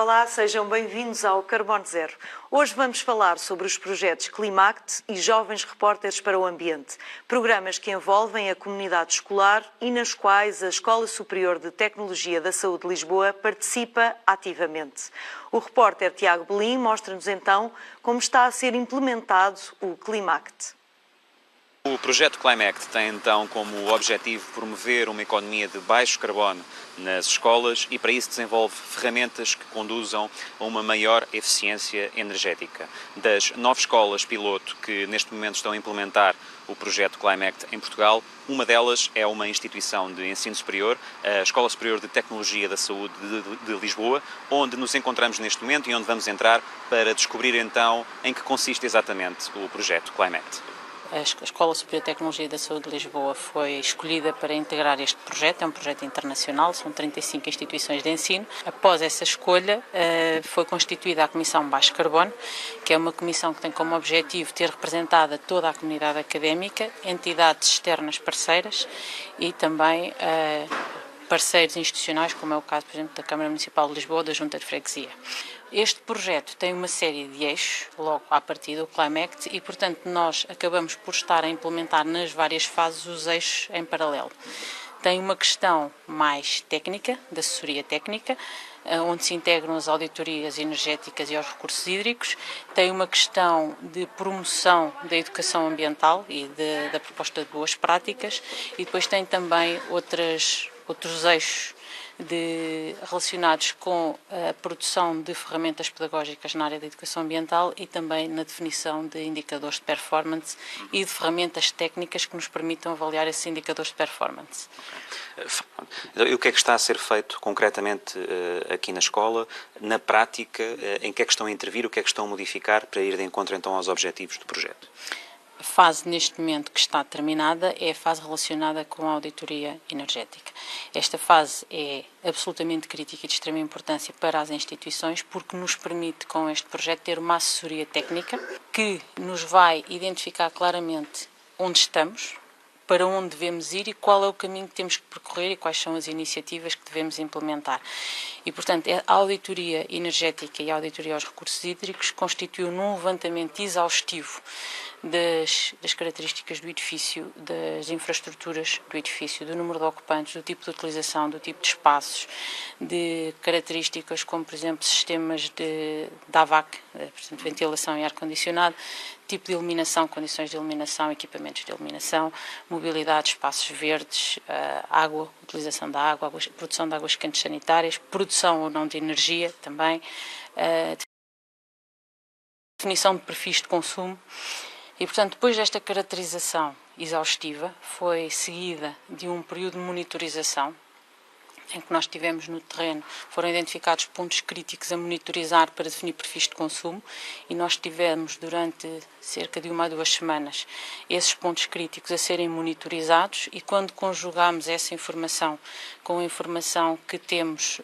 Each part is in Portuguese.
Olá, sejam bem-vindos ao Carbono Zero. Hoje vamos falar sobre os projetos Climact e Jovens Repórteres para o Ambiente, programas que envolvem a comunidade escolar e nas quais a Escola Superior de Tecnologia da Saúde de Lisboa participa ativamente. O repórter Tiago Belim mostra-nos então como está a ser implementado o Climact. O projeto Climact tem então como objetivo promover uma economia de baixo carbono nas escolas e para isso desenvolve ferramentas que conduzam a uma maior eficiência energética. Das 9 escolas piloto que neste momento estão a implementar o projeto Climact em Portugal, uma delas é uma instituição de ensino superior, a Escola Superior de Tecnologia da Saúde de Lisboa, onde nos encontramos neste momento e onde vamos entrar para descobrir então em que consiste exatamente o projeto Climact. A Escola Superior de Tecnologia da Saúde de Lisboa foi escolhida para integrar este projeto, é um projeto internacional, são 35 instituições de ensino. Após essa escolha, foi constituída a Comissão Baixo Carbono, que é uma comissão que tem como objetivo ter representada toda a comunidade académica, entidades externas parceiras e também parceiros institucionais, como é o caso, por exemplo, da Câmara Municipal de Lisboa, da Junta de Freguesia. Este projeto tem uma série de eixos, logo à partida, o Climact, e, portanto, nós acabamos por estar a implementar nas várias fases os eixos em paralelo. Tem uma questão mais técnica, de assessoria técnica, onde se integram as auditorias energéticas e os recursos hídricos. Tem uma questão de promoção da educação ambiental e da proposta de boas práticas, e depois tem também outros eixos relacionados com a produção de ferramentas pedagógicas na área da educação ambiental e também na definição de indicadores de performance e de ferramentas técnicas que nos permitam avaliar esses indicadores de performance. E o que é que está a ser feito concretamente aqui na escola? Na prática, em que é que estão a intervir, o que é que estão a modificar para ir de encontro então aos objetivos do projeto? A fase, neste momento, que está terminada é a fase relacionada com a auditoria energética. Esta fase é absolutamente crítica e de extrema importância para as instituições porque nos permite, com este projeto, ter uma assessoria técnica que nos vai identificar claramente onde estamos, para onde devemos ir e qual é o caminho que temos que percorrer e quais são as iniciativas que devemos implementar. E, portanto, a auditoria energética e a auditoria aos recursos hídricos constituiu num levantamento exaustivo das características do edifício, das infraestruturas do edifício, do número de ocupantes, do tipo de utilização, do tipo de espaços, de características como, por exemplo, sistemas de AVAC, portanto, ventilação e ar-condicionado, tipo de iluminação, condições de iluminação, equipamentos de iluminação, mobilidade, espaços verdes, água, utilização da água, produção de águas quentes sanitárias, produção ou não de energia também, definição de perfis de consumo. E, portanto, depois desta caracterização exaustiva, foi seguida de um período de monitorização, em que nós tivemos no terreno, foram identificados pontos críticos a monitorizar para definir perfis de consumo e nós tivemos durante cerca de 1 a 2 semanas esses pontos críticos a serem monitorizados e quando conjugámos essa informação com a informação que temos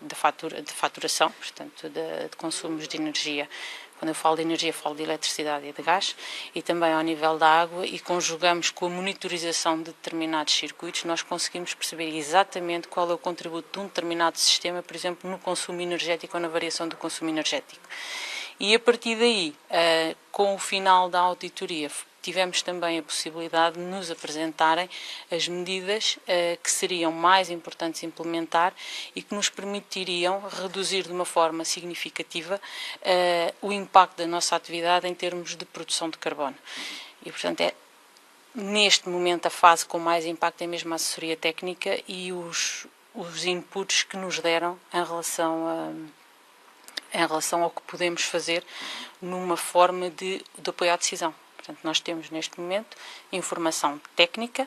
de faturação, portanto de consumos de energia. Quando eu falo de energia, falo de eletricidade e de gás e também ao nível da água e conjugamos com a monitorização de determinados circuitos, nós conseguimos perceber exatamente qual é o contributo de um determinado sistema, por exemplo, no consumo energético ou na variação do consumo energético. E a partir daí, com o final da auditoria, tivemos também a possibilidade de nos apresentarem as medidas que seriam mais importantes implementar e que nos permitiriam reduzir de uma forma significativa o impacto da nossa atividade em termos de produção de carbono. E, portanto, neste momento a fase com mais impacto é mesmo a assessoria técnica e os inputs que nos deram em relação ao que podemos fazer numa forma de apoio à decisão. Portanto, nós temos neste momento informação técnica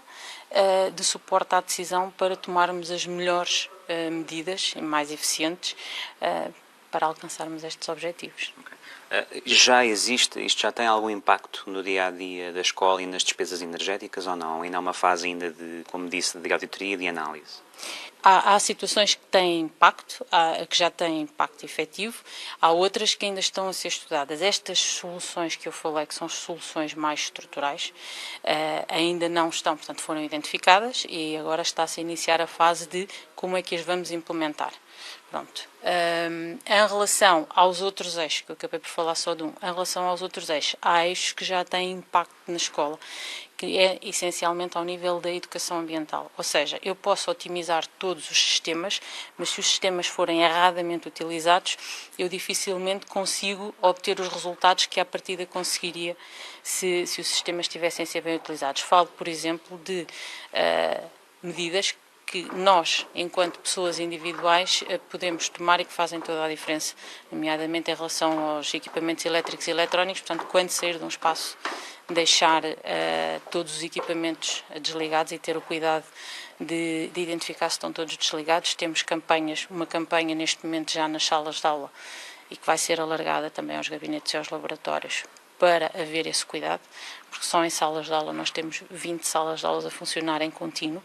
de suporte à decisão para tomarmos as melhores medidas e mais eficientes para alcançarmos estes objetivos. Já existe, isto já tem algum impacto no dia-a-dia da escola e nas despesas energéticas ou não? Ainda há uma fase ainda de, como disse, de auditoria e de análise? Há situações que têm impacto, que já têm impacto efetivo, há outras que ainda estão a ser estudadas. Estas soluções que eu falei, que são soluções mais estruturais, ainda não estão, portanto foram identificadas e agora está-se a iniciar a fase de como é que as vamos implementar. Pronto. Em relação aos outros eixos, que eu acabei por falar só de um, em relação aos outros eixos, há eixos que já têm impacto na escola, que é essencialmente ao nível da educação ambiental. Ou seja, eu posso otimizar todos os sistemas, mas se os sistemas forem erradamente utilizados, eu dificilmente consigo obter os resultados que à partida conseguiria se os sistemas estivessem a ser bem utilizados. Falo, por exemplo, de medidas que nós, enquanto pessoas individuais, podemos tomar e que fazem toda a diferença, nomeadamente em relação aos equipamentos elétricos e eletrónicos. Portanto, quando sair de um espaço, deixar todos os equipamentos desligados e ter o cuidado de identificar se estão todos desligados. Temos uma campanha neste momento já nas salas de aula e que vai ser alargada também aos gabinetes e aos laboratórios para haver esse cuidado, porque só em salas de aula nós temos 20 salas de aulas a funcionar em contínuo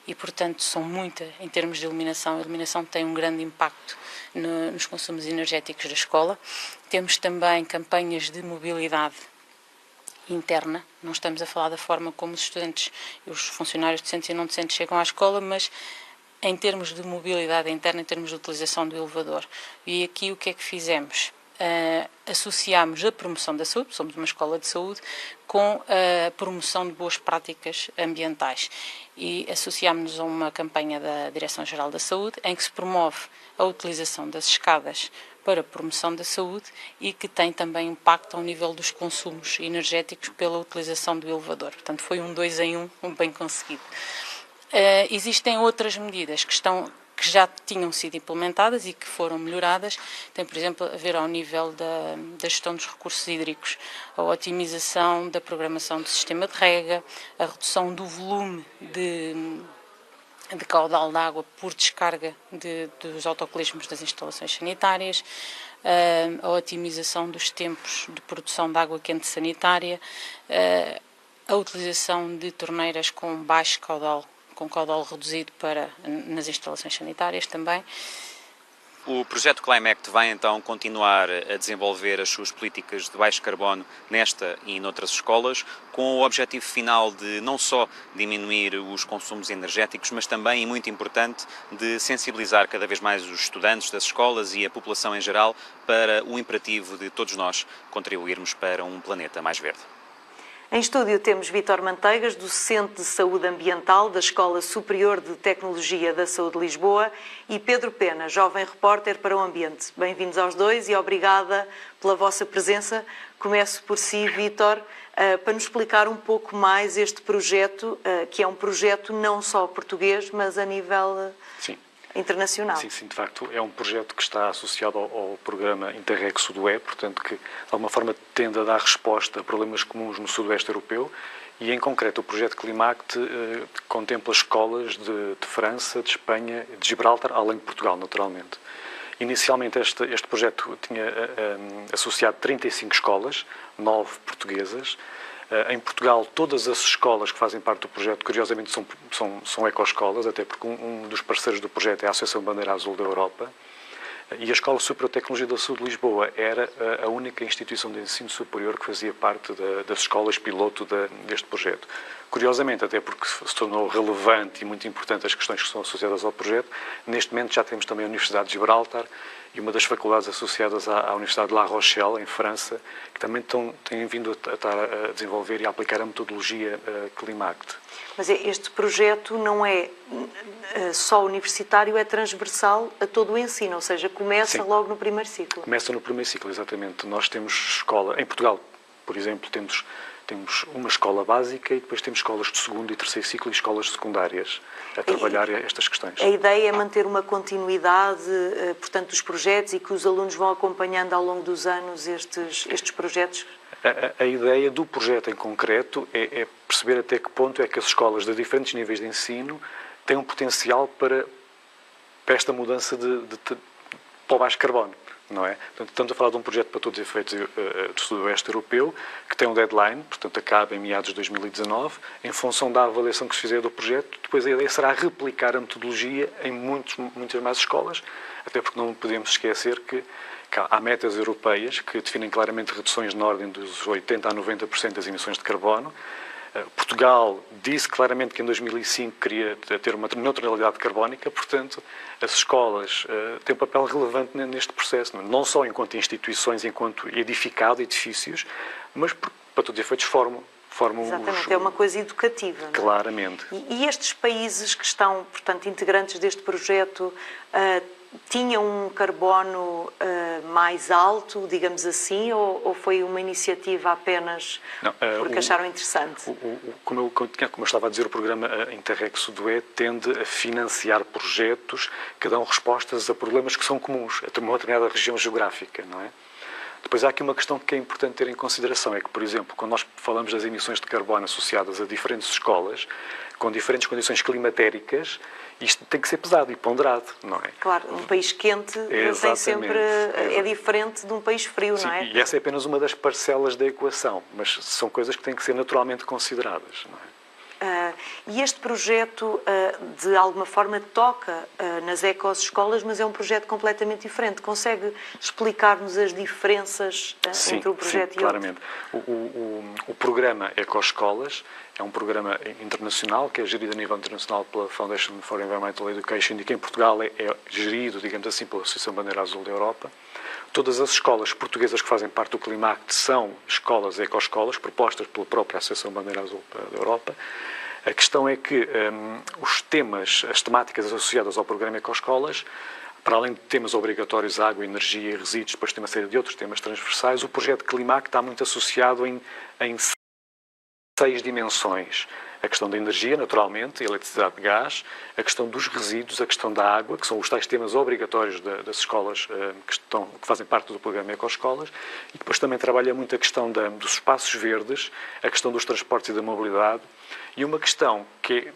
e, portanto, são muitas em termos de iluminação. A iluminação tem um grande impacto nos consumos energéticos da escola. Temos também campanhas de mobilidade interna. Não estamos a falar da forma como os estudantes e os funcionários docentes e não docentes chegam à escola, mas em termos de mobilidade interna, em termos de utilização do elevador. E aqui o que é que fizemos? Associámos a promoção da saúde, somos uma escola de saúde, com a promoção de boas práticas ambientais e associámos-nos a uma campanha da Direção-Geral da Saúde em que se promove a utilização das escadas para a promoção da saúde e que tem também impacto ao nível dos consumos energéticos pela utilização do elevador. Portanto, foi um 2 em 1 bem conseguido. Existem outras medidas que já tinham sido implementadas e que foram melhoradas. Tem, por exemplo, a ver ao nível da gestão dos recursos hídricos, a otimização da programação do sistema de rega, a redução do volume de caudal de água por descarga dos autocolismos das instalações sanitárias, a otimização dos tempos de produção de água quente sanitária, a utilização de torneiras com baixo caudal, com caudal reduzido nas instalações sanitárias também. O projeto Climact vai então continuar a desenvolver as suas políticas de baixo carbono nesta e noutras escolas, com o objetivo final de não só diminuir os consumos energéticos, mas também, e muito importante, de sensibilizar cada vez mais os estudantes das escolas e a população em geral para o imperativo de todos nós contribuirmos para um planeta mais verde. Em estúdio temos Vítor Manteigas, docente de Saúde Ambiental da Escola Superior de Tecnologia da Saúde de Lisboa, e Pedro Pena, jovem repórter para o Ambiente. Bem-vindos aos dois e obrigada pela vossa presença. Começo por si, Vítor, para nos explicar um pouco mais este projeto, que é um projeto não só português, mas a nível internacional. Sim, de facto, é um projeto que está associado ao programa Interreg Sudoé, portanto que, de alguma forma, tende a dar resposta a problemas comuns no sudoeste europeu e, em concreto, o projeto Climact contempla escolas de França, de Espanha, de Gibraltar, além de Portugal, naturalmente. Inicialmente, este projeto tinha associado 35 escolas, 9 portuguesas. Em Portugal, todas as escolas que fazem parte do projeto, curiosamente, são ecoescolas, até porque um dos parceiros do projeto é a Associação Bandeira Azul da Europa. E a Escola Superior de Tecnologia da Saúde de Lisboa era a única instituição de ensino superior que fazia parte das escolas piloto deste projeto. Curiosamente, até porque se tornou relevante e muito importante as questões que são associadas ao projeto, neste momento já temos também a Universidade de Gibraltar e uma das faculdades associadas à Universidade de La Rochelle, em França, que também têm vindo a estar a desenvolver e a aplicar a metodologia Climact. Mas este projeto não é só universitário, é transversal a todo o ensino, ou seja, começa logo no primeiro ciclo. Começa no primeiro ciclo, exatamente. Nós temos escola, em Portugal, por exemplo, temos uma escola básica e depois temos escolas de segundo e terceiro ciclo e escolas secundárias a trabalhar estas questões. A ideia é manter uma continuidade, portanto, dos projetos e que os alunos vão acompanhando ao longo dos anos estes projetos? A ideia do projeto em concreto é perceber até que ponto é que as escolas de diferentes níveis de ensino têm um potencial para esta mudança para o baixo carbono. Não é? Portanto, estamos a falar de um projeto para todos os efeitos do sudoeste europeu, que tem um deadline, portanto acaba em meados de 2019, em função da avaliação que se fizer do projeto. Depois a ideia será replicar a metodologia em muitas mais escolas, até porque não podemos esquecer que há metas europeias que definem claramente reduções na ordem dos 80% a 90% das emissões de carbono. Portugal disse claramente que em 2005 queria ter uma neutralidade carbónica, portanto, as escolas têm um papel relevante neste processo, não só enquanto instituições, enquanto edificado, edifícios, mas, para todos os efeitos, formam Exatamente, é uma coisa educativa. Não é? Claramente. E estes países que estão, portanto, integrantes deste projeto, tinham um carbono mais alto, digamos assim, ou foi uma iniciativa apenas porque acharam interessante? Como eu estava a dizer, o programa Interreg Sudoé tende a financiar projetos que dão respostas a problemas que são comuns a uma determinada região geográfica, não é? Depois há aqui uma questão que é importante ter em consideração, é que, por exemplo, quando nós falamos das emissões de carbono associadas a diferentes escolas, com diferentes condições climatéricas, isto tem que ser pesado e ponderado, não é? Claro, um país quente tem sempre, é diferente de um país frio, sim, não é? E essa é apenas uma das parcelas da equação, mas são coisas que têm que ser naturalmente consideradas, não é? E este projeto, de alguma forma, toca nas ecoescolas, mas é um projeto completamente diferente. Consegue explicar-nos as diferenças entre um projeto e claramente. outro? O programa Ecoescolas é um programa internacional que é gerido a nível internacional pela Foundation for Environmental Education e que em Portugal é gerido, digamos assim, pela Associação Bandeira Azul da Europa. Todas as escolas portuguesas que fazem parte do Climact são escolas ecoescolas, propostas pela própria Associação Bandeira Azul da Europa. A questão é que os temas, as temáticas associadas ao programa Ecoescolas, para além de temas obrigatórios, água, energia e resíduos, depois tem uma série de outros temas transversais, o projeto Climact está muito associado em 6 dimensões. A questão da energia, naturalmente, a eletricidade de gás, a questão dos resíduos, a questão da água, que são os tais temas obrigatórios das escolas que fazem parte do programa Ecoescolas, e depois também trabalha muito a questão dos espaços verdes, a questão dos transportes e da mobilidade, e uma questão que é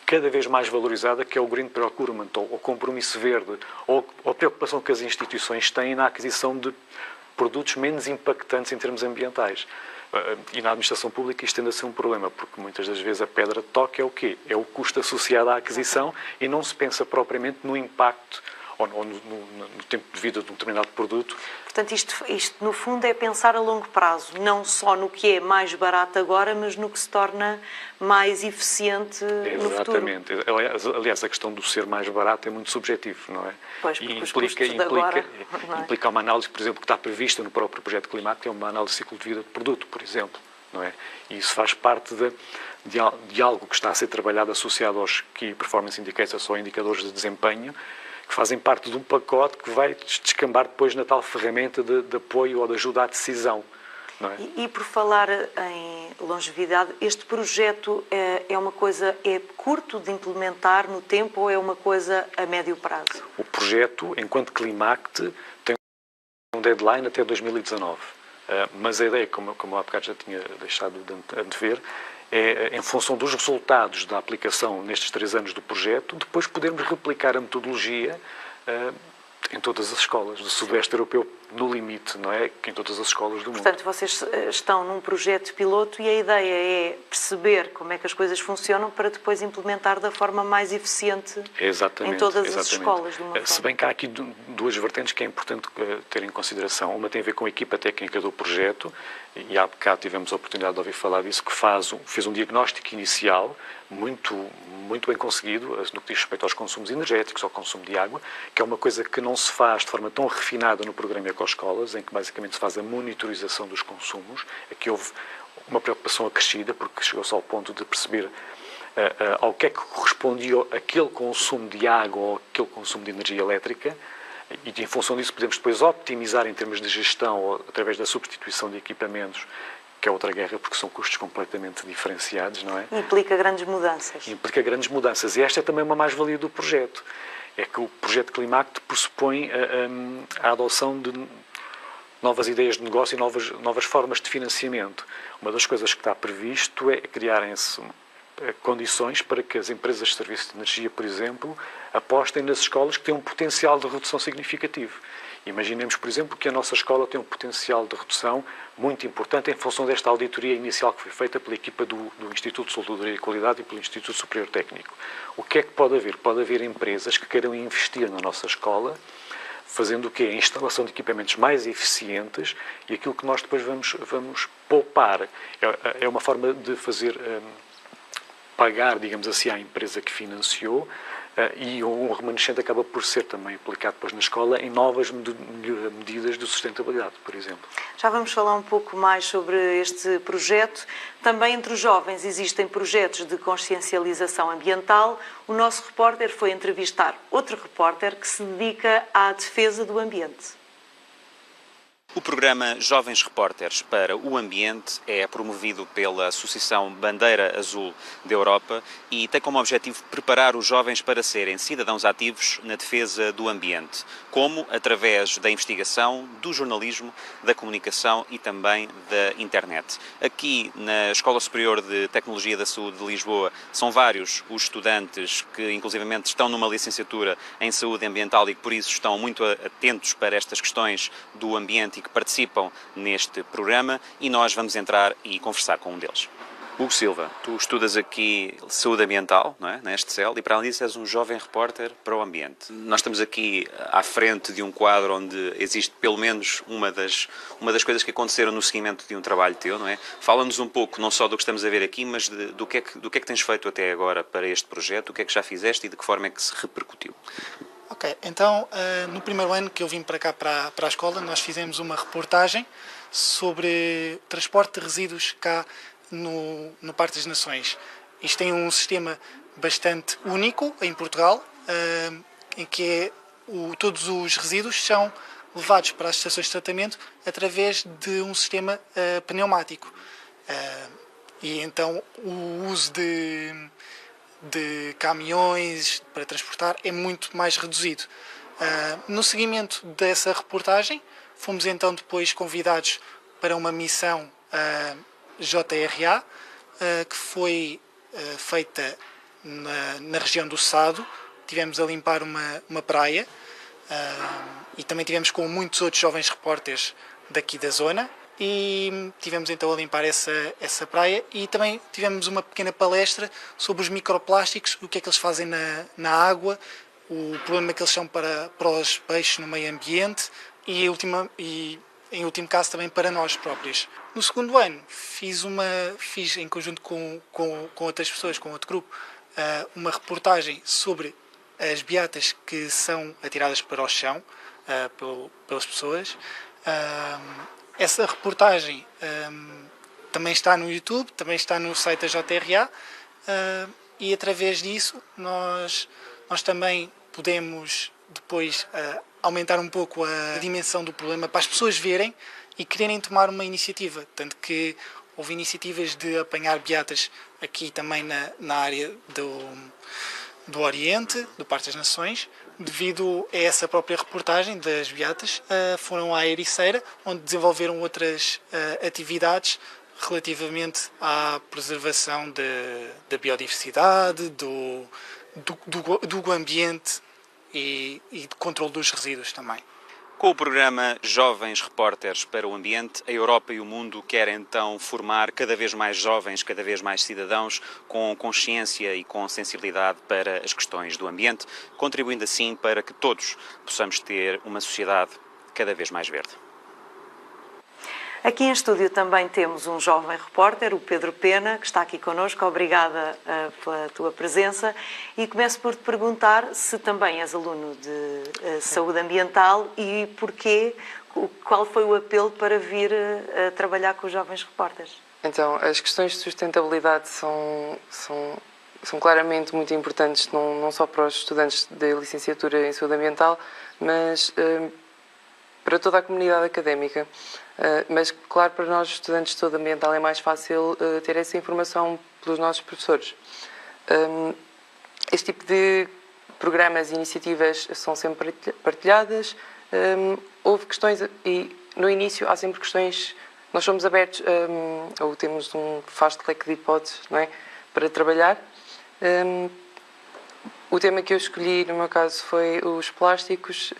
cada vez mais valorizada, que é o Green Procurement, ou o compromisso verde, ou a preocupação que as instituições têm na aquisição de produtos menos impactantes em termos ambientais. E na administração pública isto tende a ser um problema, porque muitas das vezes a pedra de toque é o quê? É o custo associado à aquisição e não se pensa propriamente no impacto ou no tempo de vida de um determinado produto. Portanto, isto no fundo é pensar a longo prazo, não só no que é mais barato agora, mas no que se torna mais eficiente no futuro. Exatamente. Aliás, a questão do ser mais barato é muito subjetivo, não é? Pois, porque os custos de agora, implica uma análise, por exemplo, que está prevista no próprio projeto climático, que é uma análise de ciclo de vida de produto, por exemplo, não é? E isso faz parte de algo que está a ser trabalhado associado aos Key Performance Indicators, ou indicadores de desempenho, que fazem parte de um pacote que vai descambar depois na tal ferramenta de apoio ou de ajuda à decisão. Não é? E por falar em longevidade, este projeto é uma coisa, é curto de implementar no tempo ou é uma coisa a médio prazo? O projeto, enquanto Climact, tem um deadline até 2019. Mas a ideia, como há bocado já tinha deixado de antever, é, em função dos resultados da aplicação nestes 3 anos do projeto, depois podermos replicar a metodologia em todas as escolas do Sudoeste Europeu, no limite, não é? Que em todas as escolas do mundo. Portanto, vocês estão num projeto piloto e a ideia é perceber como é que as coisas funcionam para depois implementar da forma mais eficiente em todas as escolas do mundo. Se bem que há aqui 2 vertentes que é importante ter em consideração. Uma tem a ver com a equipa técnica do projeto, e há bocado tivemos a oportunidade de ouvir falar disso, que fez um diagnóstico inicial muito bem conseguido no que diz respeito aos consumos energéticos, ao consumo de água, que é uma coisa que não se faz de forma tão refinada no programa Ecoescolas, em que basicamente se faz a monitorização dos consumos. Aqui houve uma preocupação acrescida, porque chegou-se ao ponto de perceber ao que é que correspondia aquele consumo de água ou aquele consumo de energia elétrica, e em função disso podemos depois optimizar em termos de gestão ou através da substituição de equipamentos, que é outra guerra, porque são custos completamente diferenciados, não é? Implica grandes mudanças. Implica grandes mudanças. E esta é também uma mais-valia do projeto. É que o projeto Climact pressupõe a adoção de novas ideias de negócio e novas formas de financiamento. Uma das coisas que está previsto é criarem-se condições para que as empresas de serviço de energia, por exemplo, apostem nas escolas que têm um potencial de redução significativo. Imaginemos, por exemplo, que a nossa escola tem um potencial de redução muito importante em função desta auditoria inicial que foi feita pela equipa do Instituto de Soldadoria e Qualidade e pelo Instituto Superior Técnico. O que é que pode haver? Pode haver empresas que queiram investir na nossa escola, fazendo o quê? A instalação de equipamentos mais eficientes e aquilo que nós depois vamos poupar. É uma forma de fazer pagar, digamos assim, à empresa que financiou, e um remanescente acaba por ser também aplicado depois na escola em novas medidas de sustentabilidade, por exemplo. Já vamos falar um pouco mais sobre este projeto. Também entre os jovens existem projetos de consciencialização ambiental. O nosso repórter foi entrevistar outro repórter que se dedica à defesa do ambiente. O programa Jovens Repórteres para o Ambiente é promovido pela Associação Bandeira Azul da Europa e tem como objetivo preparar os jovens para serem cidadãos ativos na defesa do ambiente, como através da investigação, do jornalismo, da comunicação e também da internet. Aqui na Escola Superior de Tecnologia da Saúde de Lisboa são vários os estudantes que inclusivamente estão numa licenciatura em Saúde Ambiental e que por isso estão muito atentos para estas questões do ambiente e que participam neste programa, e nós vamos entrar e conversar com um deles. Hugo Silva, tu estudas aqui saúde ambiental, não é? Neste CEL, e para além disso és um jovem repórter para o ambiente. Nós estamos aqui à frente de um quadro onde existe pelo menos uma das coisas que aconteceram no seguimento de um trabalho teu, não é? Fala-nos um pouco, não só do que estamos a ver aqui, mas do que é que tens feito até agora para este projeto, o que é que já fizeste e de que forma é que se repercutiu. Ok, então no primeiro ano que eu vim para cá, para a escola, nós fizemos uma reportagem sobre transporte de resíduos cá no Parque das Nações. Isto tem um sistema bastante único em Portugal, em que todos os resíduos são levados para as estações de tratamento através de um sistema pneumático. E então o uso de caminhões para transportar é muito mais reduzido. No seguimento dessa reportagem, fomos então depois convidados para uma missão JRA, que foi feita na região do Sado. Tivemos a limpar uma praia e também tivemos com muitos outros jovens repórteres daqui da zona. E tivemos então a limpar essa praia e também tivemos uma pequena palestra sobre os microplásticos, o que é que eles fazem na água, o problema que eles são para os peixes no meio ambiente e em último caso também para nós próprios. No segundo ano fiz em conjunto com outras pessoas, com outro grupo, uma reportagem sobre as beatas que são atiradas para o chão pelas pessoas. Essa reportagem também está no YouTube, também está no site da JRA, e através disso nós também podemos depois aumentar um pouco a dimensão do problema para as pessoas verem e quererem tomar uma iniciativa. Tanto que houve iniciativas de apanhar beatas aqui também na área do Oriente, do Parque das Nações. Devido a essa própria reportagem das beatas, foram à Ericeira, onde desenvolveram outras atividades relativamente à preservação da biodiversidade, do ambiente e de controle dos resíduos também. Com o programa Jovens Repórteres para o Ambiente, a Europa e o mundo querem então formar cada vez mais jovens, cada vez mais cidadãos com consciência e com sensibilidade para as questões do ambiente, contribuindo assim para que todos possamos ter uma sociedade cada vez mais verde. Aqui em estúdio também temos um jovem repórter, o Pedro Pena, que está aqui connosco. Obrigada pela tua presença. E começo por te perguntar se também és aluno de saúde ambiental e qual foi o apelo para vir trabalhar com os jovens repórteres? Então, as questões de sustentabilidade são claramente muito importantes, não só para os estudantes de licenciatura em saúde ambiental, mas para toda a comunidade académica. Mas, claro, para nós, estudantes de saúde ambiental, é mais fácil ter essa informação pelos nossos professores. Este tipo de programas e iniciativas são sempre partilhadas. Houve questões, e no início há sempre questões. Nós somos abertos, ou temos um vasto leque de hipóteses, não é, para trabalhar. O tema que eu escolhi, no meu caso, foi os plásticos,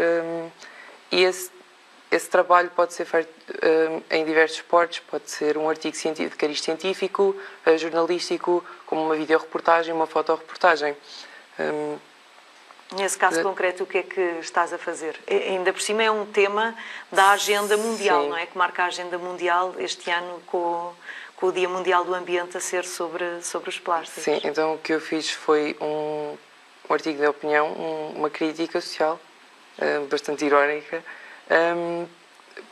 e esse trabalho pode ser feito em diversos suportes, pode ser um artigo de cariz científico, jornalístico, como uma videoreportagem, uma fotoreportagem. Nesse caso concreto, o que é que estás a fazer? Ainda por cima é um tema da agenda mundial, Sim. não é? Que marca a agenda mundial este ano com o Dia Mundial do Ambiente a ser sobre os plásticos. Sim, então o que eu fiz foi um artigo de opinião, uma crítica social, bastante irónica,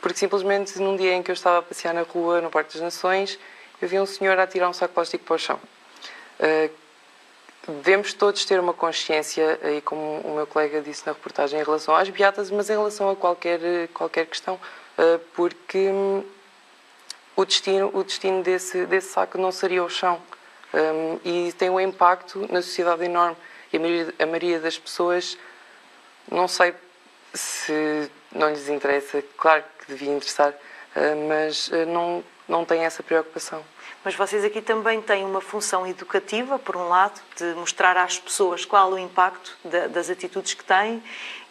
porque simplesmente num dia em que eu estava a passear na rua, no Parque das Nações, eu vi um senhor a tirar um saco de plástico para o chão. Devemos todos ter uma consciência, e como o meu colega disse na reportagem, em relação às beatas, mas em relação a qualquer questão, porque o destino desse saco não seria o chão, e tem um impacto na sociedade enorme. E a maioria das pessoas, não sei se não lhes interessa, claro que devia interessar, mas não têm essa preocupação. Mas vocês aqui também têm uma função educativa, por um lado, de mostrar às pessoas qual o impacto das atitudes que têm,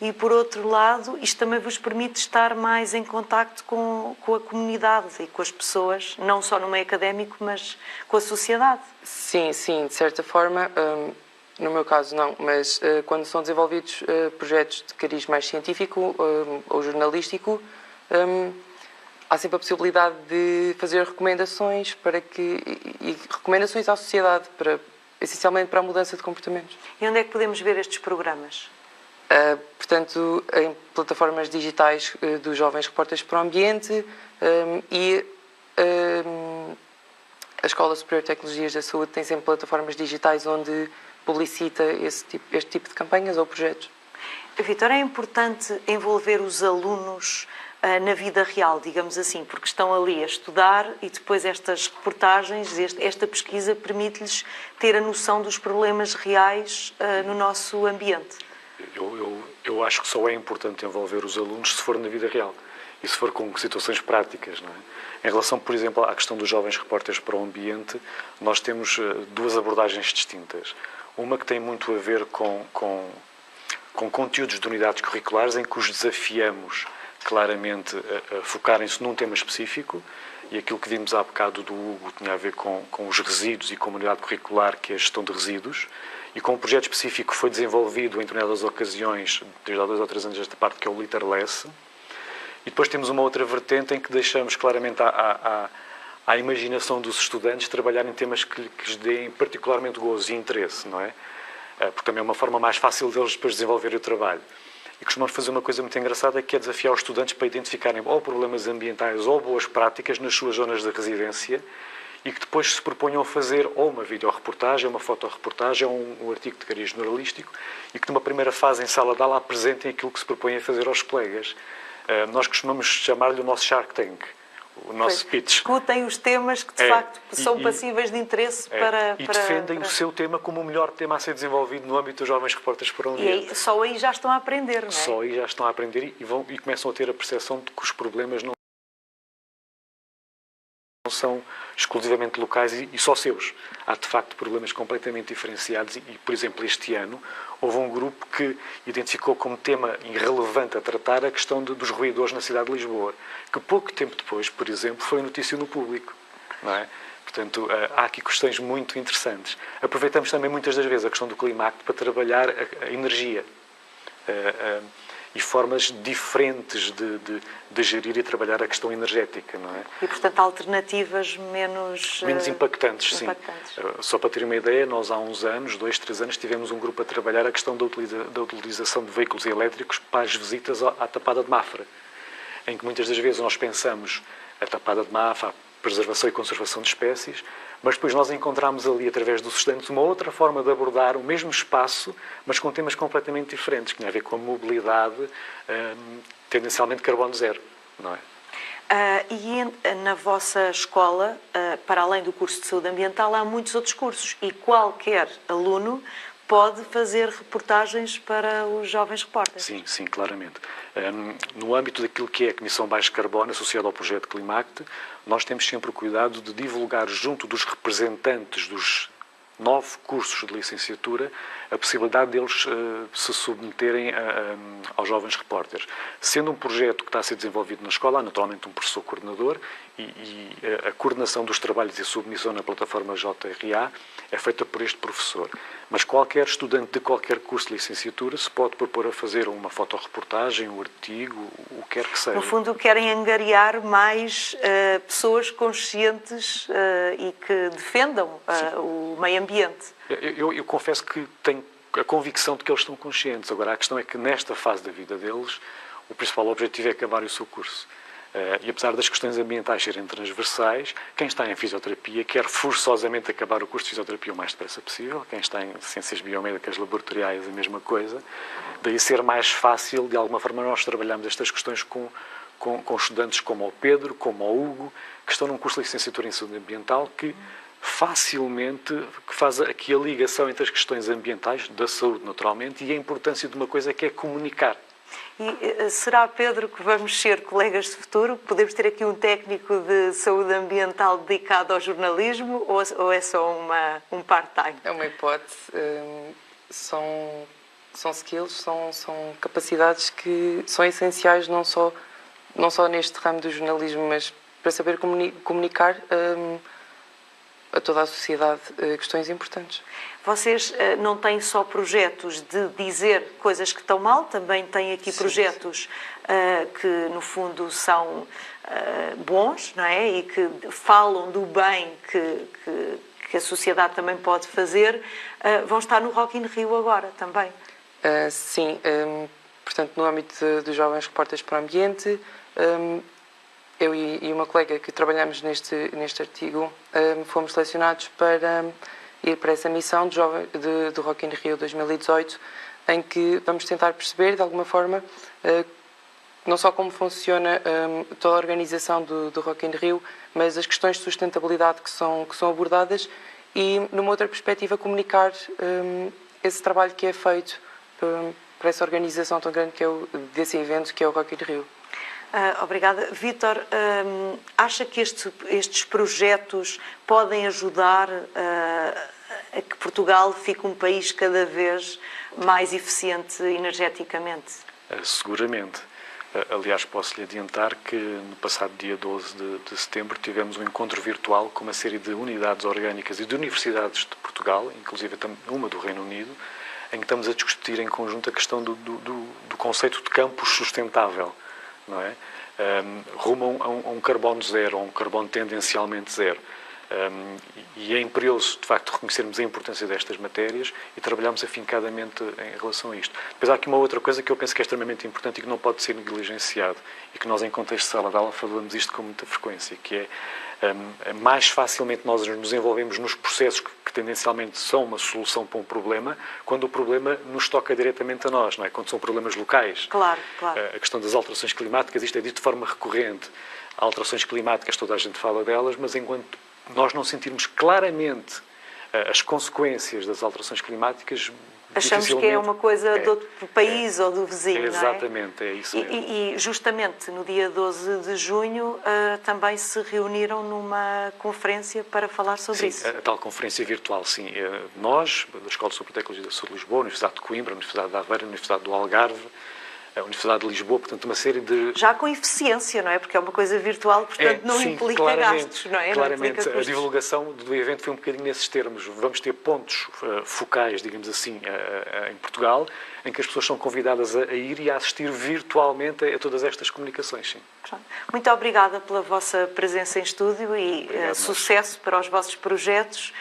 e por outro lado, isto também vos permite estar mais em contacto com a comunidade e com as pessoas, não só no meio académico, mas com a sociedade. Sim, de certa forma, no meu caso não, mas quando são desenvolvidos projetos de cariz mais científico ou jornalístico, há sempre a possibilidade de fazer recomendações e recomendações à sociedade, essencialmente para a mudança de comportamentos. E onde é que podemos ver estes programas? Portanto, em plataformas digitais dos Jovens Repórteres para o Ambiente e a Escola Superior de Tecnologias da Saúde tem sempre plataformas digitais onde publicita este tipo de campanhas ou projetos. Vítor, é importante envolver os alunos na vida real, digamos assim, porque estão ali a estudar e depois estas reportagens, esta pesquisa permite-lhes ter a noção dos problemas reais no nosso ambiente. Eu acho que só é importante envolver os alunos se for na vida real e se for com situações práticas, não é? Em relação, por exemplo, à questão dos Jovens Repórteres para o Ambiente, nós temos duas abordagens distintas. Uma que tem muito a ver com conteúdos de unidades curriculares em que os desafiamos claramente a focarem-se num tema específico, e aquilo que vimos há bocado do Hugo tinha a ver com os resíduos e com a unidade curricular, que é a gestão de resíduos, e com um projeto específico que foi desenvolvido em determinadas ocasiões, desde há 2 ou 3 anos esta parte, que é o Literless. E depois temos uma outra vertente em que deixamos claramente à imaginação dos estudantes trabalhar em temas que lhes deem particularmente gozo e interesse, não é? Porque também é uma forma mais fácil deles depois desenvolverem o trabalho. E costumamos fazer uma coisa muito engraçada, que é desafiar os estudantes para identificarem ou problemas ambientais ou boas práticas nas suas zonas de residência e que depois se proponham a fazer ou uma videoreportagem, uma fotoreportagem ou um artigo de cariz jornalístico e que numa primeira fase em sala de aula apresentem aquilo que se propõem a fazer aos colegas. Nós costumamos chamar-lhe o nosso Shark Tank, o nosso pitch. Discutem os temas que de facto são passíveis de interesse para... E defendem o seu tema como o melhor tema a ser desenvolvido no âmbito dos Jovens Repórteres para o Ambiente. E só aí já estão a aprender, não é? Só aí já estão a aprender e começam a ter a percepção de que os problemas não são exclusivamente locais e só seus. Há, de facto, problemas completamente diferenciados e, por exemplo, este ano houve um grupo que identificou como tema irrelevante a tratar a questão dos roedores na cidade de Lisboa, que pouco tempo depois, por exemplo, foi notícia no Público, não é? Portanto, há aqui questões muito interessantes. Aproveitamos também muitas das vezes a questão do Climacte para trabalhar a energia e formas diferentes de gerir e trabalhar a questão energética, não é? E, portanto, alternativas menos impactantes, sim. Só para ter uma ideia, nós há uns anos, 2, 3 anos, tivemos um grupo a trabalhar a questão da utilização de veículos elétricos para as visitas à Tapada de Mafra, em que muitas das vezes nós pensamos a Tapada de Mafra, a preservação e conservação de espécies, mas depois nós encontramos ali, através dos estudantes, uma outra forma de abordar o mesmo espaço, mas com temas completamente diferentes, que tem a ver com a mobilidade, tendencialmente carbono zero, não é? E na vossa escola, para além do curso de saúde ambiental, há muitos outros cursos e qualquer aluno pode fazer reportagens para os Jovens Repórteres. Sim, claramente. No âmbito daquilo que é a Comissão Baixo Carbono associada ao projeto Climacte, nós temos sempre o cuidado de divulgar junto dos representantes dos 9 cursos de licenciatura a possibilidade deles se submeterem aos Jovens Repórteres. Sendo um projeto que está a ser desenvolvido na escola, há naturalmente um professor coordenador e a coordenação dos trabalhos e a submissão na plataforma JRA é feita por este professor. Mas qualquer estudante de qualquer curso de licenciatura se pode propor a fazer uma fotoreportagem, um artigo, o que quer que seja. No fundo, querem angariar mais pessoas conscientes e que defendam o meio ambiente. Eu confesso que tenho a convicção de que eles estão conscientes. Agora, a questão é que nesta fase da vida deles, o principal objetivo é acabar o seu curso. E apesar das questões ambientais serem transversais, quem está em fisioterapia quer forçosamente acabar o curso de fisioterapia o mais depressa possível. Quem está em ciências biomédicas laboratoriais, a mesma coisa. Daí ser mais fácil, de alguma forma, nós trabalhamos estas questões com estudantes como o Pedro, como o Hugo, que estão num curso de licenciatura em saúde ambiental, que facilmente faz aqui a ligação entre as questões ambientais, da saúde naturalmente, e a importância de uma coisa que é comunicar. E será, Pedro, que vamos ser colegas de futuro? Podemos ter aqui um técnico de saúde ambiental dedicado ao jornalismo ou é só um part-time? É uma hipótese. São skills, são capacidades que são essenciais não só neste ramo do jornalismo, mas para saber comunicar a toda a sociedade questões importantes. Vocês não têm só projetos de dizer coisas que estão mal, também têm aqui projetos que, no fundo, são bons, não é? E que falam do bem que a sociedade também pode fazer. Vão estar no Rock in Rio agora também. Sim, portanto, no âmbito dos Jovens Repórteres para o Ambiente, eu e uma colega que trabalhamos neste artigo fomos selecionados para ir para essa missão do Rock in Rio 2018, em que vamos tentar perceber, de alguma forma, não só como funciona toda a organização do Rock in Rio, mas as questões de sustentabilidade que são abordadas e, numa outra perspectiva, comunicar esse trabalho que é feito para essa organização tão grande que é desse evento, que é o Rock in Rio. Obrigada. Vítor, acha que estes projetos podem ajudar a que Portugal fique um país cada vez mais eficiente energeticamente? Seguramente. Aliás, posso-lhe adiantar que no passado dia 12 de setembro tivemos um encontro virtual com uma série de unidades orgânicas e de universidades de Portugal, inclusive uma do Reino Unido, em que estamos a discutir em conjunto a questão do conceito de campus sustentável. Não é? Rumo a um carbono zero, a um carbono tendencialmente zero. E é imperioso, de facto, reconhecermos a importância destas matérias e trabalharmos afincadamente em relação a isto. Depois há aqui uma outra coisa que eu penso que é extremamente importante e que não pode ser negligenciado, e que nós, em contexto de sala de aula, falamos isto com muita frequência, que é mais facilmente nós nos envolvemos nos processos que tendencialmente são uma solução para um problema, quando o problema nos toca diretamente a nós, não é? Quando são problemas locais. Claro. A questão das alterações climáticas, isto é dito de forma recorrente. Há alterações climáticas, toda a gente fala delas, mas enquanto nós não sentirmos claramente as consequências das alterações climáticas, achamos que é uma coisa de outro país ou do vizinho, exatamente, não é? É isso mesmo. E justamente no dia 12 de junho também se reuniram numa conferência para falar sobre isso. Sim, a tal conferência virtual, sim. Nós, da Escola Superior de Tecnologia da Saúde de Lisboa, a Universidade de Coimbra, a Universidade de Aveiro, a Universidade do Algarve, a Universidade de Lisboa, portanto, uma série de... Já com eficiência, não é? Porque é uma coisa virtual, portanto, não implica gastos, não é? Claramente, a divulgação do evento foi um bocadinho nesses termos. Vamos ter pontos focais, digamos assim, em Portugal, em que as pessoas são convidadas a ir e a assistir virtualmente a todas estas comunicações, sim. Muito obrigada pela vossa presença em estúdio e sucesso para os vossos projetos.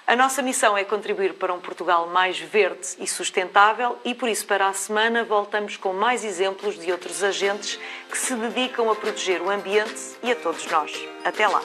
A nossa missão é contribuir para um Portugal mais verde e sustentável e, por isso, para a semana, voltamos com mais exemplos de outros agentes que se dedicam a proteger o ambiente e a todos nós. Até lá!